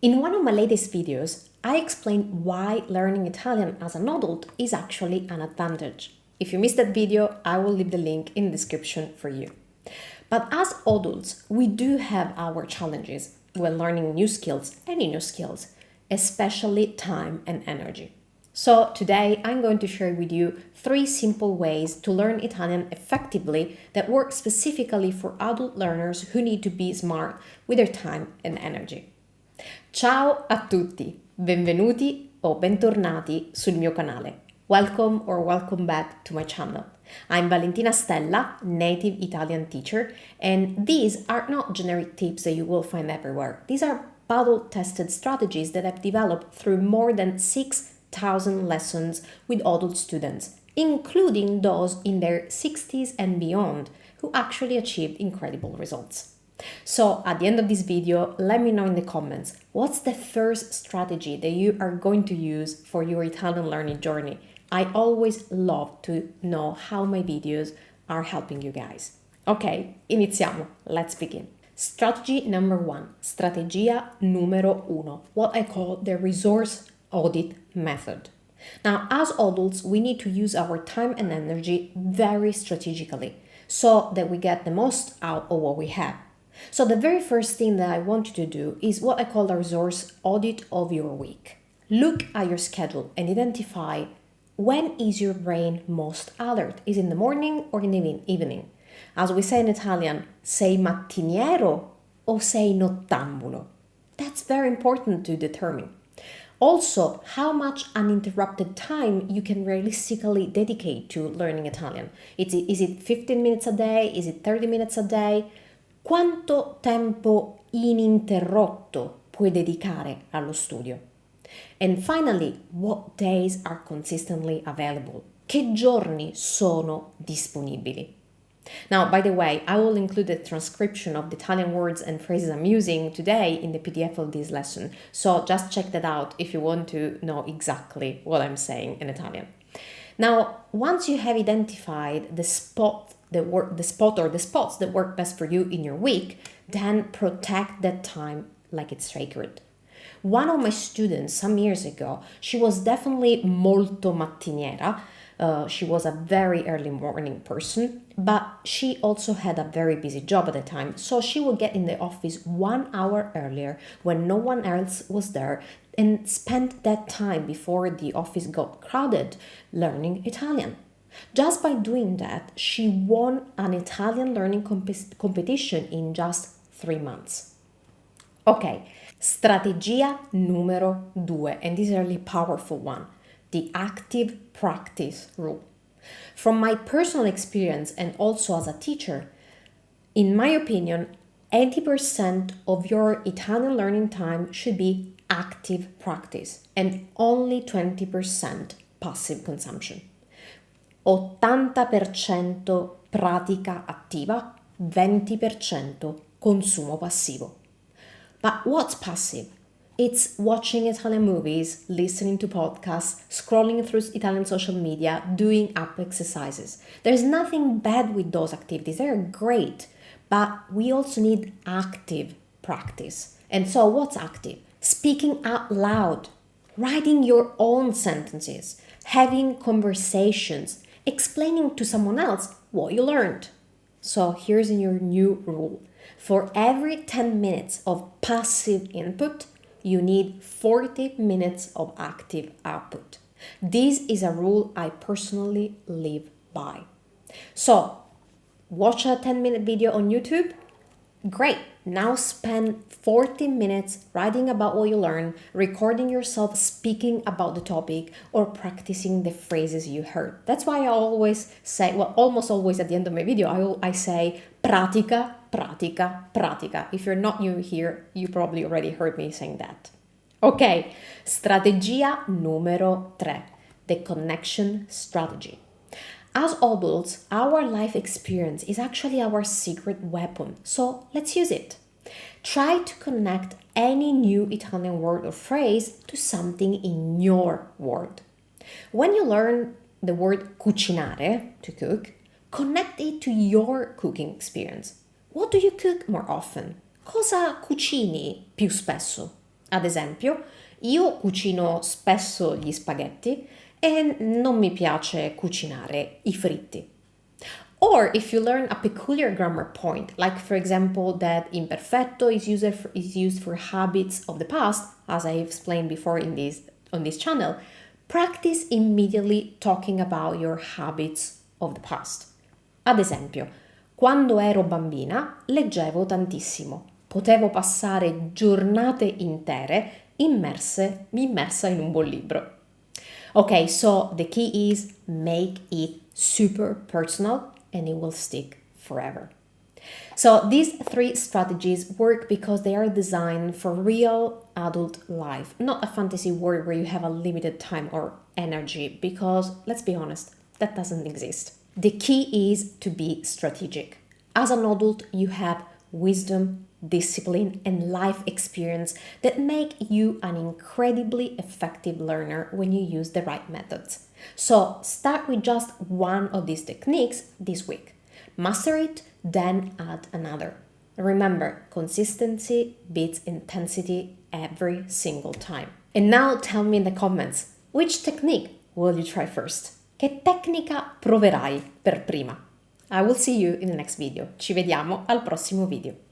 In one of my latest videos, I explained why learning Italian as an adult is actually an advantage. If you missed that video, I will leave the link in the description for you. But as adults, we do have our challenges when learning new skills, any new skills, especially time and energy. So today I'm going to share with you 3 simple ways to learn Italian effectively that work specifically for adult learners who need to be smart with their time and energy. Ciao a tutti, benvenuti o bentornati sul mio canale. Welcome or welcome back to my channel. I'm Valentina Stella, native Italian teacher, and these are not generic tips that you will find everywhere. These are battle-tested strategies that I've developed through more than 6,000 lessons with adult students, including those in their 60s and beyond, who actually achieved incredible results. So at the end of this video, let me know in the comments, what's the first strategy that you are going to use for your Italian learning journey? I always love to know how my videos are helping you guys. Ok, iniziamo. Let's begin. Strategy number 1, strategia numero 1, what I call the resource audit method. Now, as adults, we need to use our time and energy very strategically so that we get the most out of what we have. So the very first thing that I want you to do is what I call the resource audit of your week. Look at your schedule and identify when is your brain most alert. Is it in the morning or in the evening? As we say in Italian, sei mattiniero o sei nottambulo? That's very important to determine. Also, how much uninterrupted time you can realistically dedicate to learning Italian. Is it 15 minutes a day? Is it 30 minutes a day? Quanto tempo ininterrotto puoi dedicare allo studio? And finally, what days are consistently available? Che giorni sono disponibili? Now, by the way, I will include the transcription of the Italian words and phrases I'm using today in the PDF of this lesson. So just check that out if you want to know exactly what I'm saying in Italian. Now, once you have identified the spots that work best for you in your week, then protect that time like it's sacred. One of my students some years ago, she was definitely molto mattiniera. She was a very early morning person, but she also had a very busy job at the time. So she would get in the office 1 hour earlier when no one else was there and spent that time before the office got crowded learning Italian. Just by doing that, she won an Italian learning competition in just 3 months. Ok, strategia numero 2, and this is a really powerful one, the active practice rule. From my personal experience and also as a teacher, in my opinion, 80% of your Italian learning time should be active practice and only 20% passive consumption. 80% pratica attiva, 20% consumo passivo. But what's passive? It's watching Italian movies, listening to podcasts, scrolling through Italian social media, doing app exercises. There's nothing bad with those activities. They're great, but we also need active practice. And so what's active? Speaking out loud, writing your own sentences, having conversations, explaining to someone else what you learned. So here's your new rule. For every 10 minutes of passive input, you need 40 minutes of active output. This is a rule I personally live by. So, watch a 10-minute video on YouTube? Great. Now spend 40 minutes writing about what you learned, recording yourself speaking about the topic, or practicing the phrases you heard. That's why I always say, almost always at the end of my video, I say pratica, pratica, pratica. If you're not new here, you probably already heard me saying that. Ok, strategia numero 3, the connection strategy. As adults, our life experience is actually our secret weapon, so let's use it. Try to connect any new Italian word or phrase to something in your world. When you learn the word cucinare, to cook, connect it to your cooking experience. What do you cook more often? Cosa cucini più spesso? Ad esempio, io cucino spesso gli spaghetti e non mi piace cucinare i fritti. Or if you learn a peculiar grammar point, like for example that imperfetto is used for habits of the past, as I explained before on this channel, practice immediately talking about your habits of the past. Ad esempio, quando ero bambina leggevo tantissimo. Potevo passare giornate intere immersa in un buon libro. Okay, so the key is make it super personal and it will stick forever. So these 3 strategies work because they are designed for real adult life, not a fantasy world where you have a limited time or energy, because let's be honest, that doesn't exist. The key is to be strategic. As an adult, you have wisdom, discipline, and life experience that make you an incredibly effective learner when you use the right methods. So start with just one of these techniques this week. Master it, then add another. Remember, consistency beats intensity every single time. And now tell me in the comments, which technique will you try first? Che tecnica proverai per prima? I will see you in the next video. Ci vediamo al prossimo video.